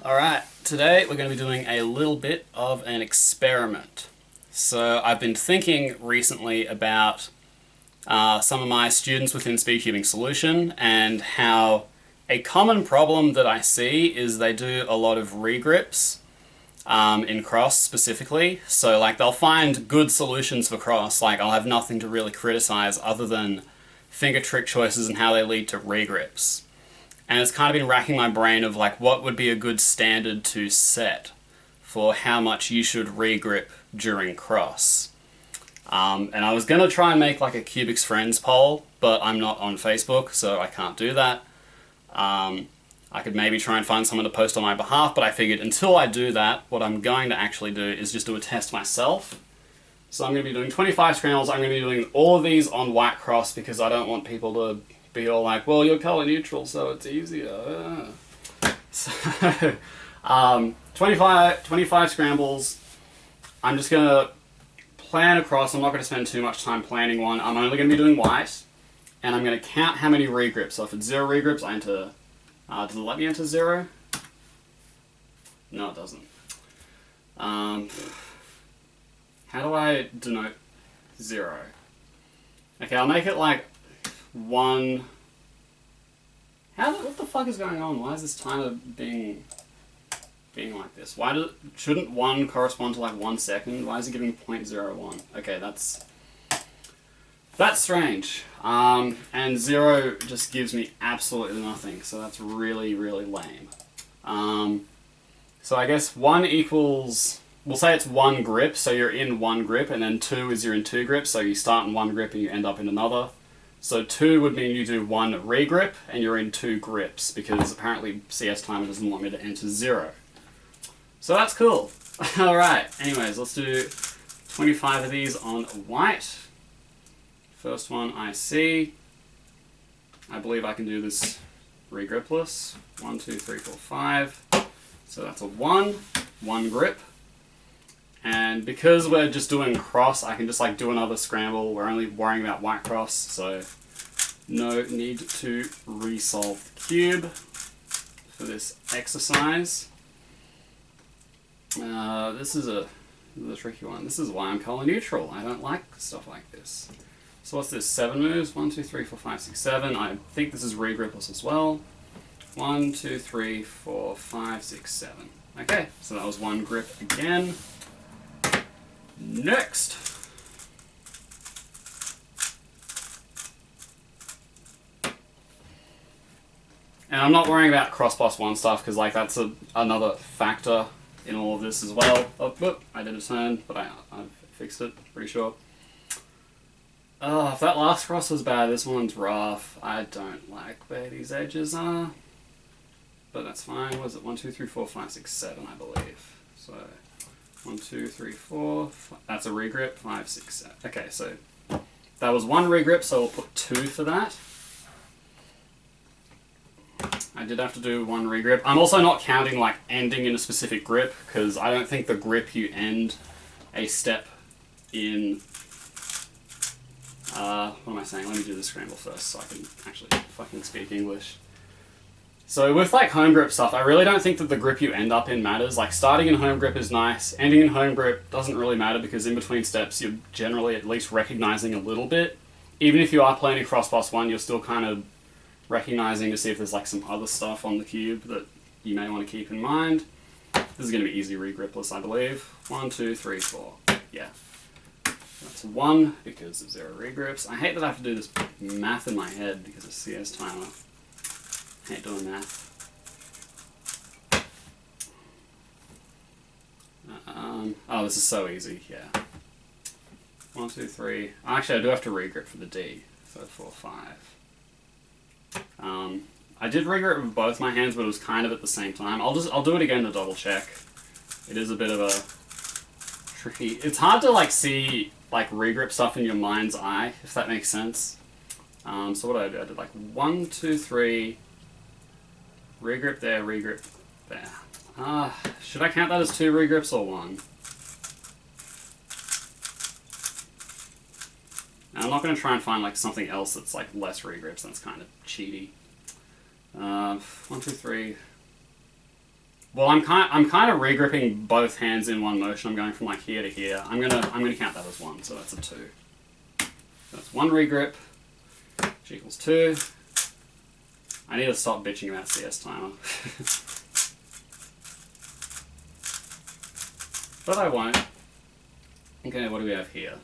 Alright, today we're going to be doing a little bit of an experiment. So I've been thinking recently about some of my students within Speedcubing Solution and how a common problem that I see is they do a lot of regrips in cross specifically. So like they'll find good solutions for cross, like I'll have nothing to really criticize other than finger trick choices and how they lead to regrips. And it's kind of been racking my brain of like what would be a good standard to set for how much you should regrip during cross. And I was going to try and make like a Cubics Friends poll, but I'm not on Facebook, so I can't do that. I could maybe try and find someone to post on my behalf, but I figured until I do that, what I'm going to actually do is just do a test myself. So I'm going to be doing 25 scrambles. I'm going to be doing all of these on white cross because I don't want people to be all like, well, you're color neutral, so it's easier. So, 25 scrambles. I'm just going to plan across. I'm not going to spend too much time planning one. I'm only going to be doing white, and I'm going to count how many regrips. So if it's 0 regrips, I enter. Does it let me enter 0? No, it doesn't. How do I denote 0? Okay, I'll make it like 1. What the fuck is going on? Why is this timer being like this? Shouldn't 1 correspond to like 1 second? Why is it giving 0.01? Okay, that's strange. And 0 just gives me absolutely nothing, so that's really, really lame. So I guess 1 equals, we'll say it's 1 grip, so you're in 1 grip, and then 2 is you're in 2 grips, so you start in 1 grip and you end up in another. So 2 would mean you do 1 regrip and you're in 2 grips, because apparently CS Timer doesn't want me to enter 0. So that's cool. Alright, anyways, let's do 25 of these on white. First one I see. I believe I can do this regripless. 1, 2, 3, 4, 5. So that's a 1 grip. And because we're just doing cross, I can just like do another scramble. We're only worrying about white cross, so no need to resolve the cube for this exercise. This is a tricky one. This is why I'm color neutral. I don't like stuff like this. So what's this? 7 moves? 1, 2, 3, 4, 5, 6, 7. I think this is regripless as well. 1, 2, 3, 4, 5, 6, 7. Okay, so that was 1 grip again. Next! And I'm not worrying about cross plus 1 stuff because like that's another factor in all of this as well. Oh, I did a turn, but I've fixed it, pretty sure. If that last cross was bad, this one's rough. I don't like where these edges are. But that's fine. What is it? 1, 2, 3, 4, 5, 6, 7, I believe. So 1, 2, 3, 4. That's a regrip. 5, 6, 7. Okay, so that was 1 regrip, so we'll put 2 for that. I did have to do 1 regrip. I'm also not counting like ending in a specific grip, because I don't think the grip you end a step in. What am I saying? Let me do the scramble first so I can actually fucking speak English. So with like home grip stuff, I really don't think that the grip you end up in matters. Like starting in home grip is nice, ending in home grip doesn't really matter because in between steps you're generally at least recognizing a little bit. Even if you are playing cross plus 1, you're still kind of recognizing to see if there's like some other stuff on the cube that you may want to keep in mind. This is going to be easy regripless, I believe. 1, 2, 3, 4. Yeah. That's 1 because of 0 regrips. I hate that I have to do this math in my head because of CS Timer. I hate doing math. Oh, this is so easy, yeah. 1, 2, 3. Actually, I do have to regrip for the D. So 4, 5. I did regrip with both my hands, but it was kind of at the same time. I'll do it again to double check. It is a bit of a tricky. It's hard to like see like regrip stuff in your mind's eye, if that makes sense. So what did I do? I did like 1, 2, 3. Regrip there, regrip there. Should I count that as 2 regrips or 1? And I'm not going to try and find like something else that's like less regrips. That's kind of cheaty. 1, 2, 3. Well, I'm kind of regripping both hands in one motion. I'm going from like here to here. I'm gonna count that as one, so that's a 2. That's one regrip, which equals 2. I need to stop bitching about CS timer. But I won't. Okay, what do we have here?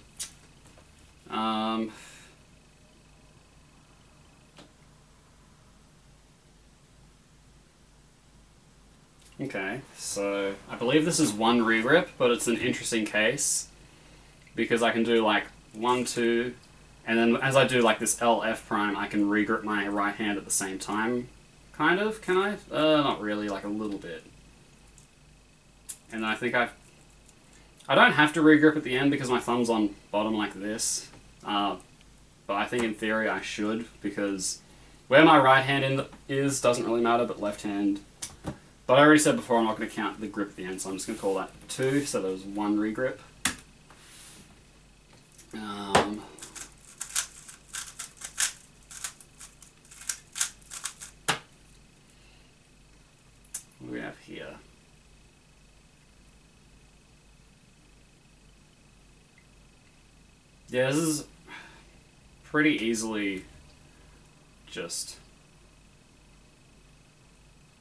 Okay, so I believe this is one regrip, but it's an interesting case because I can do like 1, 2, and then as I do like this LF prime, I can regrip my right hand at the same time. Kind of, can I? Not really, like a little bit. And I think I don't have to regrip at the end because my thumb's on bottom like this. But I think in theory I should, because where my right hand is doesn't really matter, but left hand. But I already said before I'm not going to count the grip at the end, so I'm just going to call that 2, so there's one regrip. What do we have here? Yeah, this is pretty easily just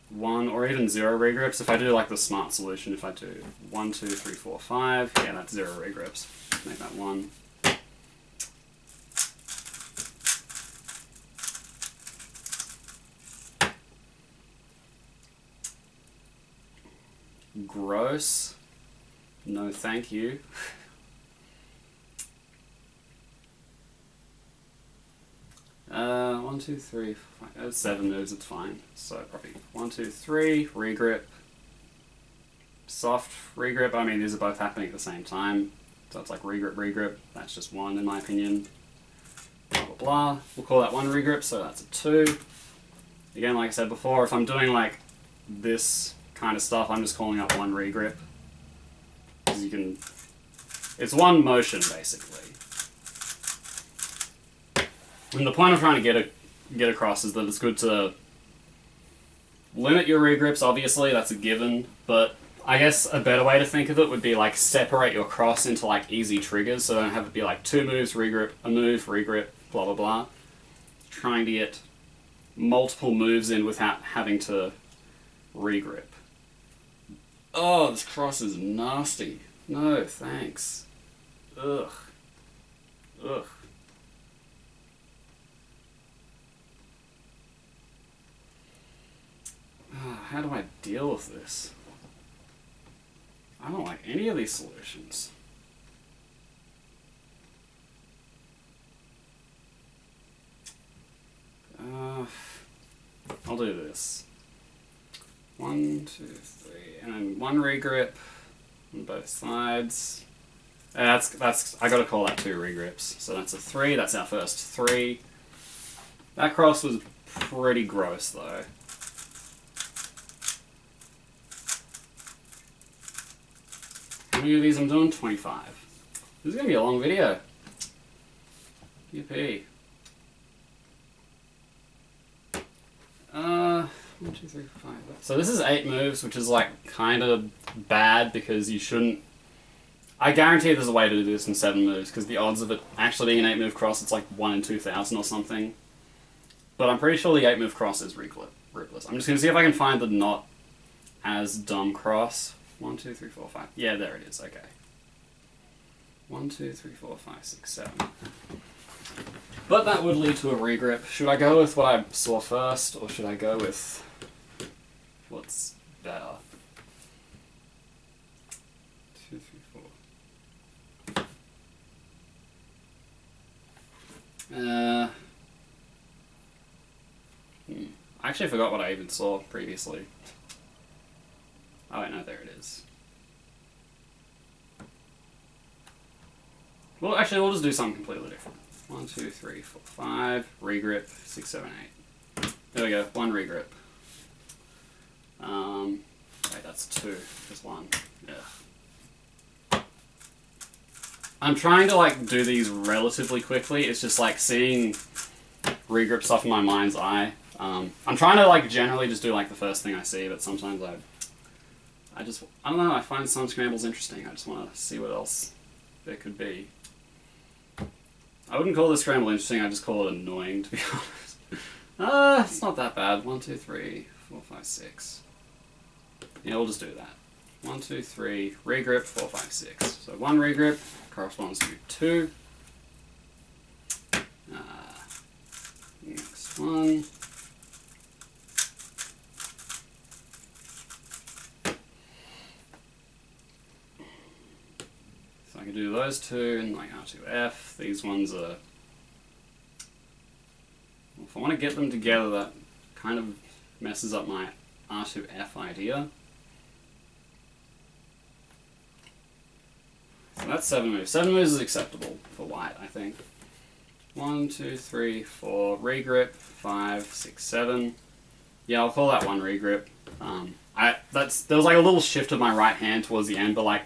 1 or even 0 regrips. If I do like the smart solution, if I do 1, 2, 3, 4, 5, yeah, that's 0 regrips. Make that 1. Gross. No, thank you. 1, 2, 3, 5. That's 7 moves, it's fine. So probably 1, 2, 3, regrip. Soft regrip. I mean, these are both happening at the same time. So it's like regrip, regrip. That's just 1 in my opinion. Blah, blah, blah. We'll call that 1 regrip, so that's a 2. Again, like I said before, if I'm doing like this kind of stuff, I'm just calling up 1 regrip. Because you can... It's one motion, basically. And the point I'm trying to get across is that it's good to limit your regrips, obviously, that's a given, but I guess a better way to think of it would be like separate your cross into like easy triggers, so don't have it be like 2 moves, regrip, a move, regrip, blah blah blah. Trying to get multiple moves in without having to regrip. Oh, this cross is nasty. No, thanks. Ugh. Ugh. How do I deal with this? I don't like any of these solutions. I'll do this. 1, 2, 3, and then 1 regrip on both sides. That's I gotta call that 2 regrips. So that's a 3. That's our first 3. That cross was pretty gross though. How many of these I'm doing? 25. This is gonna be a long video. Yippee. 1, 2, 3, 4, 5. So this is 8 moves, which is like kind of bad because you shouldn't. I guarantee there's a way to do this in 7 moves because the odds of it actually being an 8 move cross, it's like 1 in 2,000 or something. But I'm pretty sure the 8 move cross is ripless. I'm just gonna see if I can find the not as dumb cross. 1, 2, 3, 4, 5. Yeah, there it is. Okay. 1, 2, 3, 4, 5, 6, 7. But that would lead to a regrip. Should I go with what I saw first, or should I go with what's better? 2, 3, 4. I actually forgot what I even saw previously. Oh wait, no, there it is. Well, actually, we'll just do something completely different. 1, 2, 3, 4, 5, regrip, 6, 7, 8. There we go, 1 regrip. Wait, that's 2, just 1. Yeah. I'm trying to like do these relatively quickly. It's just like seeing regrip stuff in my mind's eye. I'm trying to like generally just do like the first thing I see, but sometimes I I don't know, I find some scrambles interesting. I just want to see what else there could be. I wouldn't call this scramble interesting, I just call it annoying, to be honest. It's not that bad. 1, 2, 3, 4, 5, 6. Yeah, we'll just do that. 1, 2, 3, regrip, 4, 5, 6. So 1 regrip corresponds to 2. Next one. So I can do those two and like R2F. These ones are... Well, if I want to get them together, that kind of messes up my R2F idea. So that's 7 moves. 7 moves is acceptable for white, I think. 1, 2, 3, 4, regrip, 5, 6, 7. Yeah, I'll call that 1 regrip. There was like a little shift of my right hand towards the end, but like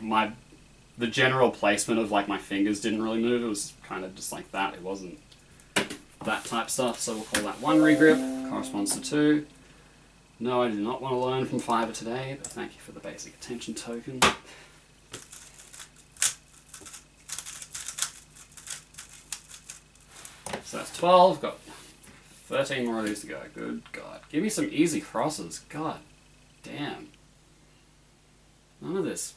the general placement of like my fingers didn't really move. It was kind of just like that. It wasn't that type stuff. So we'll call that 1 regrip. Corresponds to 2. No, I do not want to learn from Fiverr today, but thank you for the basic attention token. So that's 12, got 13 more of these to go. Good God. Give me some easy crosses. God damn. None of this.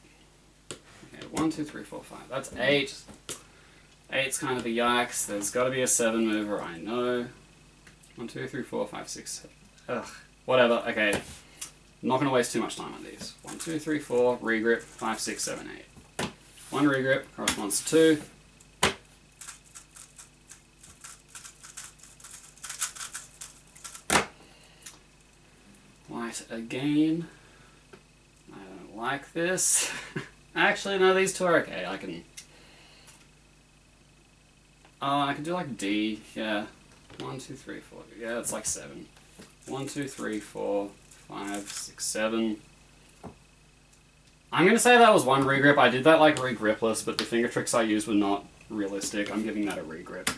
Okay, 1, 2, 3, 4, 5. That's 8. 8's kind of a yikes. There's got to be a 7 mover, I know. 1, 2, 3, 4, 5, 6, 7. Ugh. Whatever. Okay. I'm not going to waste too much time on these. 1, 2, 3, 4, regrip, 5, 6, 7, 8. 1 regrip corresponds to 2. White again. I don't like this. Actually, no, these two are okay. I can do like D, yeah. 1, 2, 3, 4. Yeah, it's like 7. 1, 2, 3, 4, 5, 6, 7. I'm gonna say that was 1 regrip. I did that like regripless, but the finger tricks I used were not realistic. I'm giving that a regrip.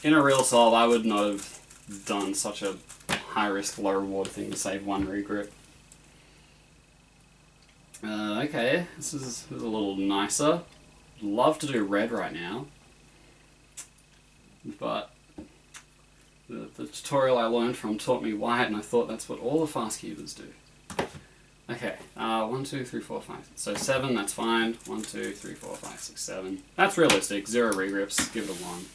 In a real solve, I would not have done such a high risk, low reward thing to save 1 regrip. Okay, this is a little nicer. Love to do red right now, but the tutorial I learned from taught me white, and I thought that's what all the fast cubers do. Okay, 1, 2, 3, 4, 5. So 7, that's fine. 1, 2, 3, 4, 5, 6, 7. That's realistic. 0 regrips. Give it a 1.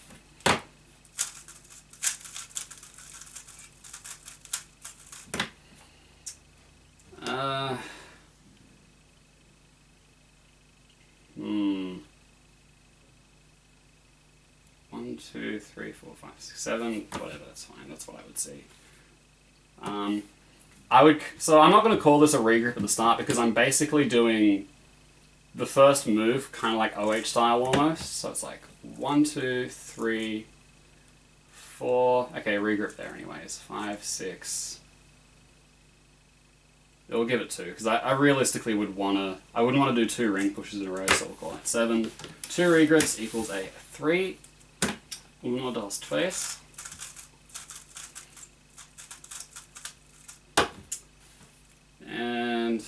One, 2, 3, 4, 5, 6, 7. Whatever, that's fine. That's what I would see. So I'm not going to call this a regrip at the start because I'm basically doing the first move kind of like OH style almost. So it's like 1, 2, 3, 4. Okay, regrip there anyways. 5, 6. It'll give it 2 because I realistically would I wouldn't want to do 2 ring pushes in a row, so we'll call that 7. 2 regrips equals a 3. 1, 2, 3. And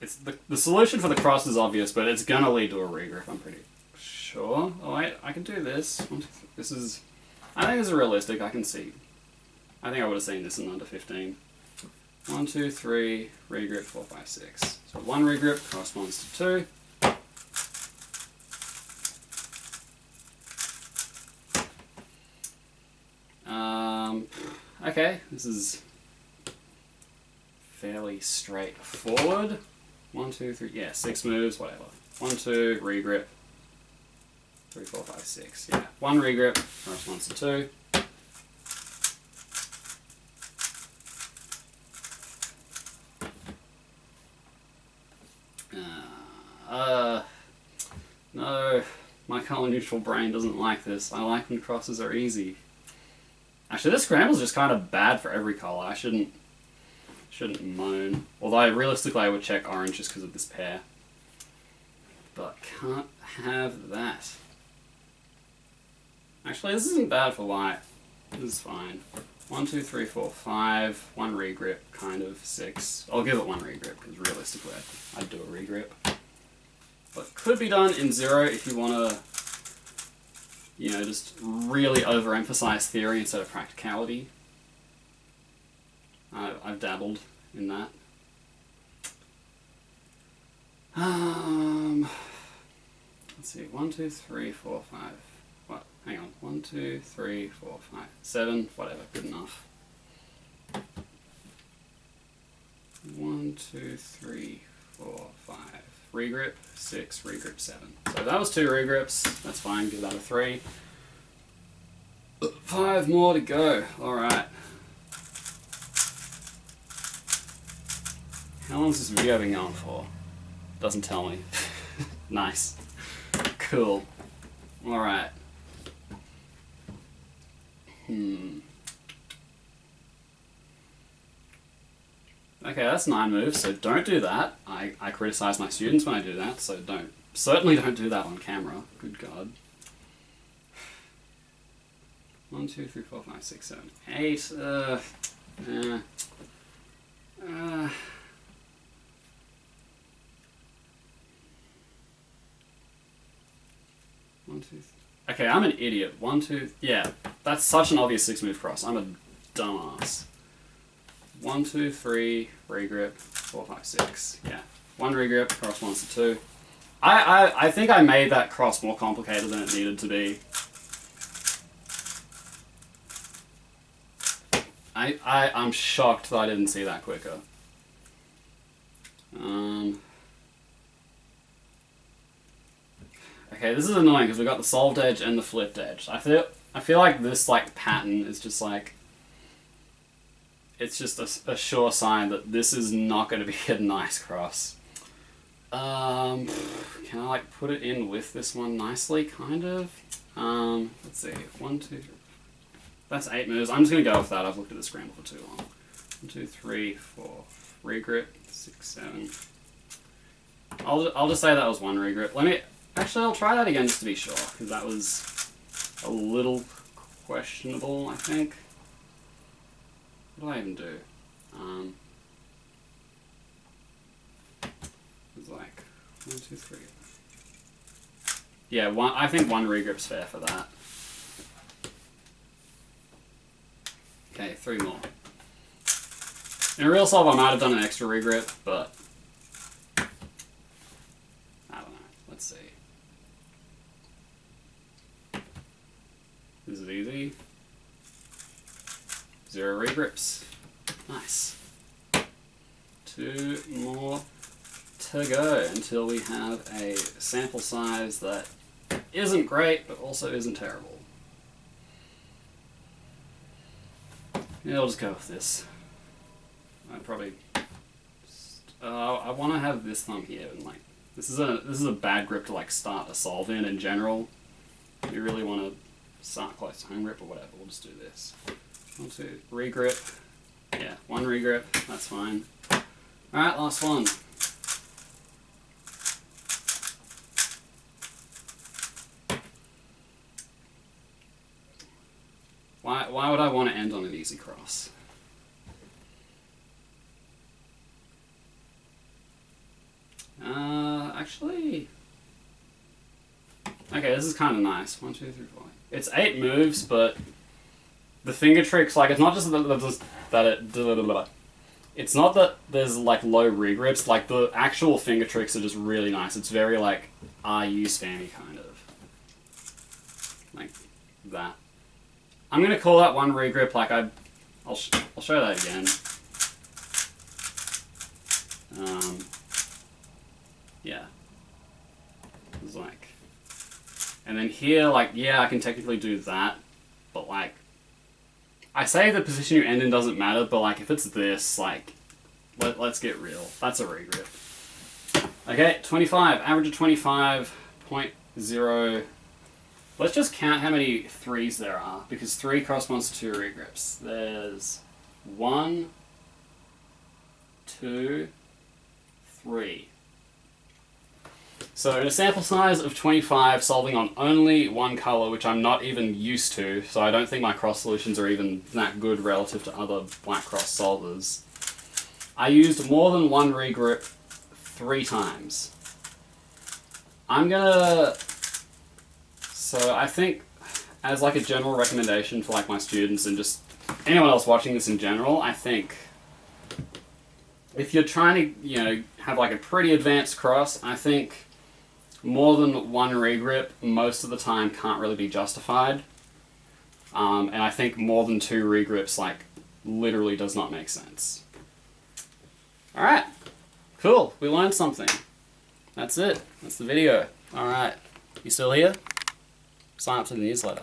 it's the solution for the cross is obvious, but it's gonna lead to a regrip, I'm pretty sure. Oh wait, I can do this. 1, 2, 3. This is, I think this is realistic. I can see. I think I would have seen this in under 15. 1, 2, 3, regrip, 4, 5, 6. So 1 regrip corresponds to 2. Okay, this is fairly straightforward. 1, 2, 3, yeah, 6 moves, whatever. 1, 2, regrip. 3, 4, 5, 6. Yeah, 1 regrip corresponds to 2. No, my color neutral brain doesn't like this. I like when crosses are easy. Actually, this scramble's just kind of bad for every color. I shouldn't moan. Although realistically, I would check orange just because of this pair. But can't have that. Actually, this isn't bad for white. This is fine. 1, 2, 3, 4, 5. 1 regrip, kind of. 6. I'll give it 1 regrip, because realistically I'd do a regrip. But could be done in 0 if you want to, you know, just really overemphasize theory instead of practicality. I've dabbled in that. Let's see, 1, 2, 3, 4, 5. What? Hang on. 1, 2, 3, 4, 5, 7. Whatever. Good enough. 1, 2, 3, 4, 5. Regrip. 6. Regrip. 7. So that was 2 regrips. That's fine. Give that a 3. 5 more to go. All right. How long has this video been going for? Doesn't tell me. Nice. Cool. Alright. Okay, that's 9 moves, so don't do that. I criticize my students when I do that, so certainly don't do that on camera. Good God. 1, 2, 3, 4, 5, 6, 7, 8. 1, 2, 3. Okay, I'm an idiot. 1, 2. Yeah, that's such an obvious 6-move cross. I'm a dumbass. 1, 2, 3. Regrip. 4, 5, 6. Yeah. 1 regrip. Corresponds to 2. I think I made that cross more complicated than it needed to be. I'm shocked that I didn't see that quicker. Okay, this is annoying because we've got the solved edge and the flipped edge. I feel like this pattern is just like, it's just a sure sign that this is not going to be a nice cross. Can I put it in with this one nicely, kind of? Let's see, 1, 2, 3. That's 8 moves. I'm just going to go with that. I've looked at the scramble for too long. 1, 2, 3, 4. Regrip. 6, 7. I'll just say that was 1 regrip. Actually, I'll try that again just to be sure, because that was a little questionable, I think. What do I even do? It's like 1, 2, 3. Yeah, I think 1 regrip's fair for that. Okay, 3 more. In a real solve, I might have done an extra regrip, but I don't know. Let's see. This is easy. 0 regrips. Nice. 2 more to go until we have a sample size that isn't great, but also isn't terrible. Yeah, I'll just go with this. I probably. I want to have this thumb here, and this is a bad grip to start a solve in general. If you really want to start close to home grip or whatever, we'll just do this. 1, 2, regrip. Yeah, 1 regrip. That's fine. All right, last one. Why would I want to end on an easy cross? Actually... Okay, this is kind of nice. 1, 2, 3, 4. It's 8 moves, but the finger tricks, it's not just that it's not that there's low regrips, the actual finger tricks are just really nice. It's very RU spammy kind of. Like that. I'm gonna call that 1 regrip, I'll show that again. Yeah. It's and then here, yeah, I can technically do that, but I say the position you end in doesn't matter, but if it's this, let's get real. That's a regrip. Okay, 25, average of 25.0. Let's just count how many 3s there are, because 3 corresponds to 2 regrips. There's 1, 2, 3. So in a sample size of 25, solving on only one color, which I'm not even used to, so I don't think my cross solutions are even that good relative to other black cross solvers, I used more than one regrip 3 times. So I think as like a general recommendation for like my students and just anyone else watching this in general, I think if you're trying to, you know, have like a pretty advanced cross, I think more than one regrip most of the time can't really be justified. And I think more than 2 regrips like literally does not make sense. Alright, cool, we learned something. That's it, that's the video. Alright, you still here? Sign up to the newsletter.